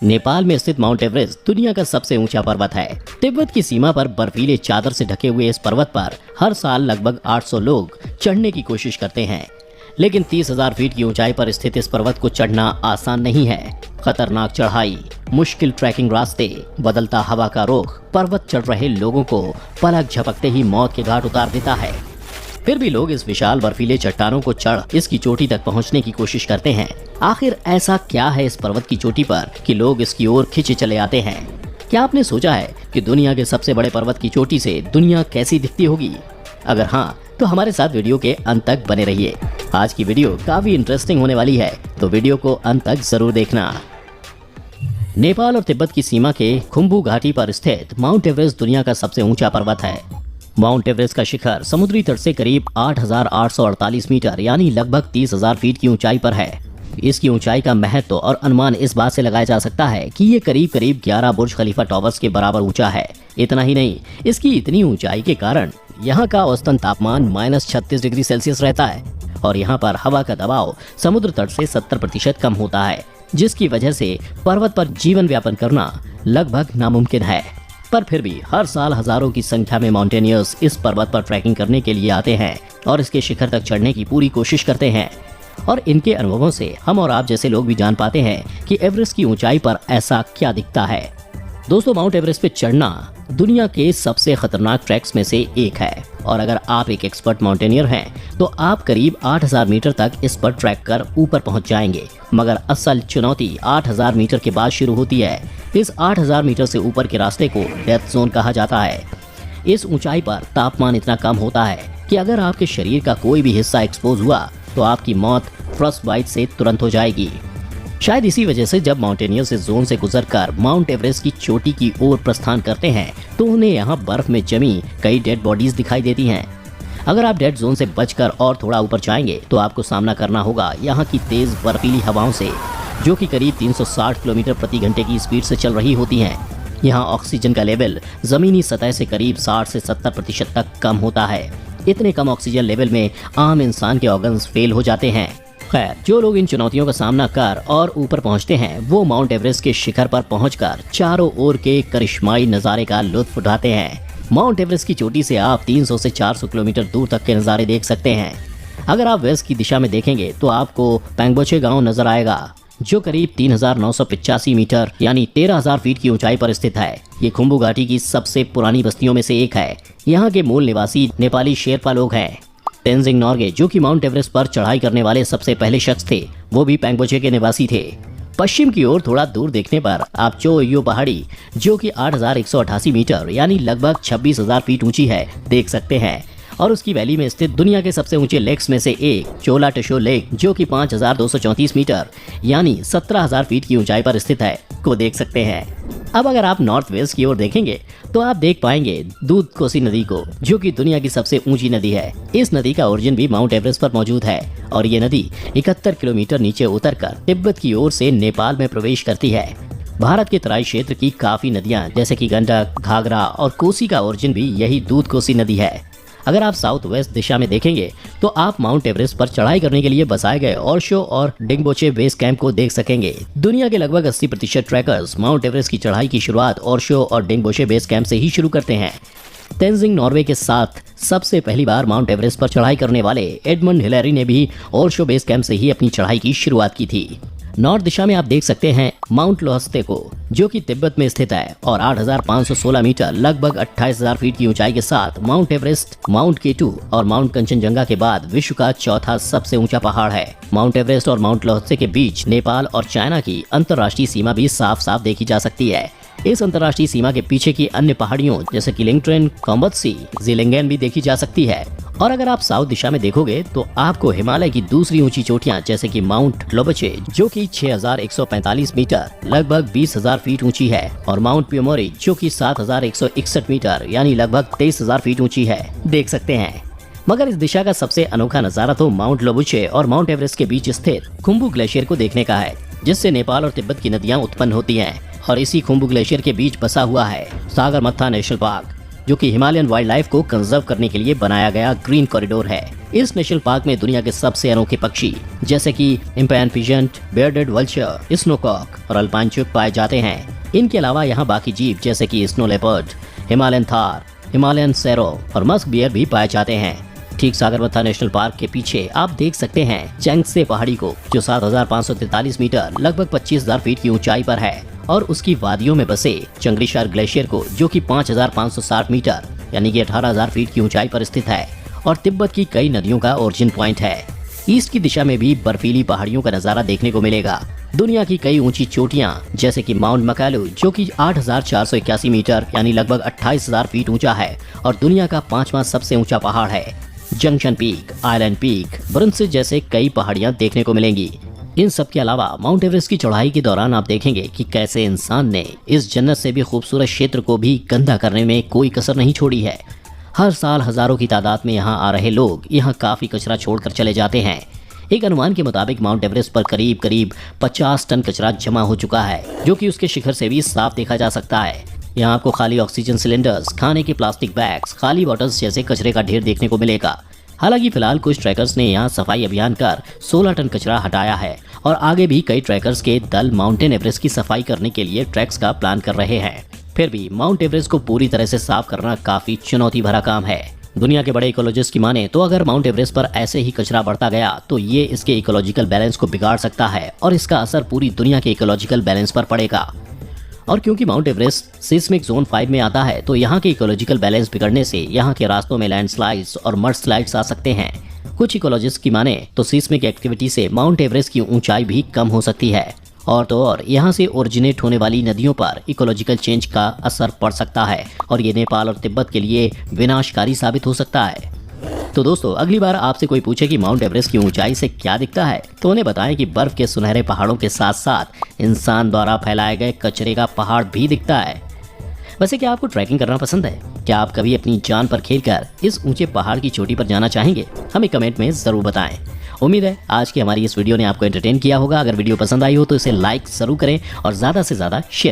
नेपाल में स्थित mount Everest दुनिया का सबसे ऊंचा पर्वत है। तिब्बत की सीमा पर बर्फीले चादर से ढके हुए इस पर्वत पर हर साल लगभग 800 लोग चढ़ने की कोशिश करते हैं, लेकिन 30,000 फीट की ऊंचाई पर स्थित इस पर्वत को चढ़ना आसान नहीं है। खतरनाक चढ़ाई, मुश्किल ट्रैकिंग रास्ते, बदलता हवा का रुख पर्वत चढ़ रहे लोगों को पलक झपकते ही मौत के घाट उतार देता है। फिर भी लोग इस विशाल बर्फीले चट्टानों को चढ़ इसकी चोटी तक पहुंचने की कोशिश करते हैं। आखिर ऐसा क्या है इस पर्वत की चोटी पर कि लोग इसकी ओर खिंचे चले आते हैं? क्या आपने सोचा है कि दुनिया के सबसे बड़े पर्वत की चोटी से दुनिया कैसी दिखती होगी? अगर हाँ, तो हमारे साथ वीडियो के अंत तक बने रहिए। आज की वीडियो काफी इंटरेस्टिंग होने वाली है, तो वीडियो को अंत तक जरूर देखना। नेपाल और तिब्बत की सीमा के खुम्बू घाटी पर स्थित माउंट एवरेस्ट दुनिया का सबसे ऊंचा पर्वत है। माउंट एवरेस्ट का शिखर समुद्री तट से करीब 8,848 मीटर यानी लगभग 30,000 फीट की ऊंचाई पर है। इसकी ऊंचाई का महत्व और अनुमान इस बात से लगाया जा सकता है कि ये करीब 11 बुर्ज खलीफा टॉवर्स के बराबर ऊंचा है। इतना ही नहीं, इसकी इतनी ऊंचाई के कारण यहाँ का औसतन तापमान -36 डिग्री सेल्सियस रहता है और यहाँ पर हवा का दबाव समुद्र तट से 70% कम होता है, जिसकी वजह से पर्वत पर जीवन व्यापन करना लगभग नामुमकिन है। पर फिर भी हर साल हजारों की संख्या में माउंटेनियर्स इस पर्वत पर ट्रैकिंग करने के लिए आते हैं और इसके शिखर तक चढ़ने की पूरी कोशिश करते हैं। और इनके अनुभवों से हम और आप जैसे लोग भी जान पाते हैं कि एवरेस्ट की ऊंचाई पर ऐसा क्या दिखता है। दोस्तों, माउंट एवरेस्ट पे चढ़ना दुनिया के सबसे खतरनाक ट्रैक्स में से एक है और अगर आप एक एक्सपर्ट माउंटेनियर हैं तो आप करीब 8,000 मीटर तक इस पर ट्रैक कर ऊपर पहुंच जाएंगे। मगर असल चुनौती 8,000 मीटर के बाद शुरू होती है। इस 8,000 मीटर से ऊपर के रास्ते को डेथ जोन कहा जाता है। इस ऊंचाई पर तापमान इतना कम होता है कि अगर आपके शरीर का कोई भी हिस्सा एक्सपोज हुआ तो आपकी मौत फ्रॉस्ट बाइट से तुरंत हो जाएगी। शायद इसी वजह से जब माउंटेनियर्स इस जोन से गुजरकर माउंट एवरेस्ट की चोटी की ओर प्रस्थान करते हैं तो उन्हें यहाँ बर्फ में जमी कई डेड बॉडीज दिखाई देती हैं। अगर आप डेड जोन से बचकर और थोड़ा ऊपर जाएंगे तो आपको सामना करना होगा यहाँ की तेज बर्फीली हवाओं से, जो कि करीब 360 किलोमीटर प्रति घंटे की स्पीड से चल रही होती हैं। यहाँ ऑक्सीजन का लेवल जमीनी सतह से करीब 60 से 70% तक कम होता है। इतने कम ऑक्सीजन लेवल में आम इंसान के ऑर्गन्स फेल हो जाते हैं। खैर, जो लोग इन चुनौतियों का सामना कर और ऊपर पहुंचते हैं वो माउंट एवरेस्ट के शिखर पर पहुंचकर चारों ओर के करिश्माई नज़ारे का लुत्फ उठाते हैं। माउंट एवरेस्ट की चोटी से आप 300 से 400 किलोमीटर दूर तक के नज़ारे देख सकते हैं। अगर आप वेस्ट की दिशा में देखेंगे तो आपको पैंगबोचे गांव नजर आएगा, जो करीब 3,985 मीटर यानी 13,000 फीट की ऊंचाई पर स्थित है। ये खुम्बू घाटी की सबसे पुरानी बस्तियों में से एक है। यहाँ के मूल निवासी नेपाली शेरपा लोग हैं। तेंजिंग नोर्गे, जो कि माउंट एवरेस्ट पर चढ़ाई करने वाले सबसे पहले शख्स थे, वो भी पैंगबोचे के निवासी थे। पश्चिम की ओर थोड़ा दूर देखने पर आप चोयो पहाड़ी, जो कि 8,188 मीटर यानी लगभग 26,000 फीट ऊंची है, देख सकते हैं और उसकी वैली में स्थित दुनिया के सबसे ऊंचे लेक्स में से एक चोला टशो लेक, जो कि 5,234 मीटर यानी 17,000 फीट की ऊंचाई पर स्थित है, को देख सकते हैं। अब अगर आप नॉर्थ वेस्ट की ओर देखेंगे तो आप देख पाएंगे दूध कोसी नदी को, जो कि दुनिया की सबसे ऊंची नदी है। इस नदी का ओरिजिन भी माउंट एवरेस्ट पर मौजूद है और ये नदी 71 किलोमीटर नीचे उतरकर तिब्बत की ओर से नेपाल में प्रवेश करती है। भारत के तराई क्षेत्र की काफी नदियां जैसे कि गंडक, घाघरा और कोसी का ओरिजिन भी यही दूध कोसी नदी है। अगर आप साउथ वेस्ट दिशा में देखेंगे तो आप माउंट एवरेस्ट पर चढ़ाई करने के लिए बसाए गए ओरशो और डिंगबोचे बेस कैंप को देख सकेंगे। दुनिया के लगभग 80% ट्रैकर्स माउंट एवरेस्ट की चढ़ाई की शुरुआत ओरशो और डिंगबोचे बेस कैंप से ही शुरू करते हैं। तेंजिंग नॉर्वे के साथ सबसे पहली बार माउंट एवरेस्ट पर चढ़ाई करने वाले एडमंड हिलेरी ने भी ओरशो बेस कैंप से ही अपनी चढ़ाई की शुरुआत की थी। नॉर्थ दिशा में आप देख सकते हैं माउंट लोहस्ते को, जो कि तिब्बत में स्थित है और 8,516 मीटर लगभग 28,000 फीट की ऊंचाई के साथ माउंट एवरेस्ट, माउंट केटू और माउंट कंचनजंगा के बाद विश्व का चौथा सबसे ऊंचा पहाड़ है। माउंट एवरेस्ट और माउंट लोहस्ते के बीच नेपाल और चाइना की अंतर्राष्ट्रीय सीमा भी साफ साफ देखी जा सकती है। इस अंतर्राष्ट्रीय सीमा के पीछे की अन्य पहाड़ियों जैसे कि लिंगट्रेन, कोम्बत्सी, जिलेंगेन भी देखी जा सकती है। और अगर आप साउथ दिशा में देखोगे तो आपको हिमालय की दूसरी ऊंची चोटियां जैसे कि माउंट लोबचे, जो कि 6,145 मीटर लगभग 20,000 फीट ऊंची है और माउंट प्यूमोरी, जो कि 7,161 मीटर यानी लगभग 23,000 फीट ऊंची है, देख सकते हैं। मगर इस दिशा का सबसे अनोखा नजारा तो माउंट लोबुचे और माउंट एवरेस्ट के बीच स्थित खुम्बू ग्लेशियर को देखने का है, जिससे नेपाल और तिब्बत की नदियां उत्पन्न होती हैं और इसी खुम्बू ग्लेशियर के बीच बसा हुआ है सागरमाथा नेशनल पार्क। जो कि हिमालयन वाइल्ड लाइफ को कंजर्व करने के लिए बनाया गया ग्रीन कॉरिडोर है। इस नेशनल पार्क में दुनिया के सबसे अनोखे पक्षी जैसे कि इम्पैन पिजेंट, बेयर्डेड वल्चर, स्नोकॉक और अल्पाइन चुक पाए जाते हैं। इनके अलावा यहाँ बाकी जीव जैसे कि snow leopard, Himalayan Thar, Himalayan serow और मस्क बियर भी पाए जाते हैं। ठीक सागरमाथा नेशनल पार्क के पीछे आप देख सकते हैं चैंगसे पहाड़ी को, जो 7,543 मीटर लगभग 25,000 फीट की ऊंचाई पर है, और उसकी वादियों में बसे चंग्रिशार ग्लेशियर को, जो कि 5,560 मीटर यानी कि 18,000 फीट की ऊंचाई पर स्थित है और तिब्बत की कई नदियों का ओरिजिन पॉइंट है। ईस्ट की दिशा में भी बर्फीली पहाड़ियों का नजारा देखने को मिलेगा। दुनिया की कई ऊंची चोटियां जैसे कि माउंट मकालू, जो कि 8,481 मीटर यानी लगभग 28,000 फीट ऊंचा है और दुनिया का 5वां सबसे ऊंचा पहाड़ है। जंक्शन पीक, आइलैंड पीक, ब्रंसे जैसे कई पहाड़ियां देखने को मिलेंगी। इन सब के अलावा माउंट एवरेस्ट की चढ़ाई के दौरान आप देखेंगे कि कैसे इंसान ने इस जन्नत से भी खूबसूरत क्षेत्र को भी गंदा करने में कोई कसर नहीं छोड़ी है। हर साल हजारों की तादाद में यहाँ आ रहे लोग यहाँ काफी कचरा छोड़कर चले जाते हैं। एक अनुमान के मुताबिक माउंट एवरेस्ट पर करीब 50 टन कचरा जमा हो चुका है, जो कि उसके शिखर से भी साफ देखा जा सकता है। यहाँ आपको खाली ऑक्सीजन सिलेंडर्स, खाने के प्लास्टिक बैग्स, खाली बॉटल्स जैसे कचरे का ढेर देखने को मिलेगा। हालांकि फिलहाल कुछ ट्रैकर्स ने यहाँ सफाई अभियान कर 16 टन कचरा हटाया है और आगे भी कई ट्रैकर्स के दल माउंटेन एवरेस्ट की सफाई करने के लिए ट्रैक्स का प्लान कर रहे हैं। फिर भी माउंट एवरेस्ट को पूरी तरह से साफ करना काफी चुनौती भरा काम है। दुनिया के बड़े इकोलॉजिस्ट की माने तो अगर माउंट एवरेस्ट पर ऐसे ही कचरा बढ़ता गया तो ये इसके इकोलॉजिकल बैलेंस को बिगाड़ सकता है और इसका असर पूरी दुनिया के इकोलॉजिकल बैलेंस पर पड़ेगा। और क्योंकि माउंट एवरेस्ट सिस्मिक जोन 5 में आता है तो यहाँ के इकोलॉजिकल बैलेंस बिगड़ने से यहाँ के रास्तों में लैंडस्लाइड्स और मडस्लाइड्स आ सकते हैं। कुछ इकोलॉजिस्ट की माने तो सिस्मिक एक्टिविटी से माउंट एवरेस्ट की ऊंचाई भी कम हो सकती है और तो और यहाँ से ओरिजिनेट होने वाली नदियों पर इकोलॉजिकल चेंज का असर पड़ सकता है और ये नेपाल और तिब्बत के लिए विनाशकारी साबित हो सकता है। तो दोस्तों, अगली बार आपसे कोई पूछे कि माउंट एवरेस्ट की ऊंचाई से क्या दिखता है तो उन्हें बताएं कि बर्फ के सुनहरे पहाड़ों के साथ साथ इंसान द्वारा फैलाए गए कचरे का पहाड़ भी दिखता है। वैसे क्या आपको ट्रैकिंग करना पसंद है? क्या आप कभी अपनी जान पर खेलकर इस ऊंचे पहाड़ की चोटी पर जाना चाहेंगे? हमें कमेंट में जरूर बताएं। उम्मीद है आज की हमारी इस वीडियो ने आपको एंटरटेन किया होगा। अगर वीडियो पसंद आई हो तो इसे लाइक जरूर करें और ज्यादा से ज्यादा शेयर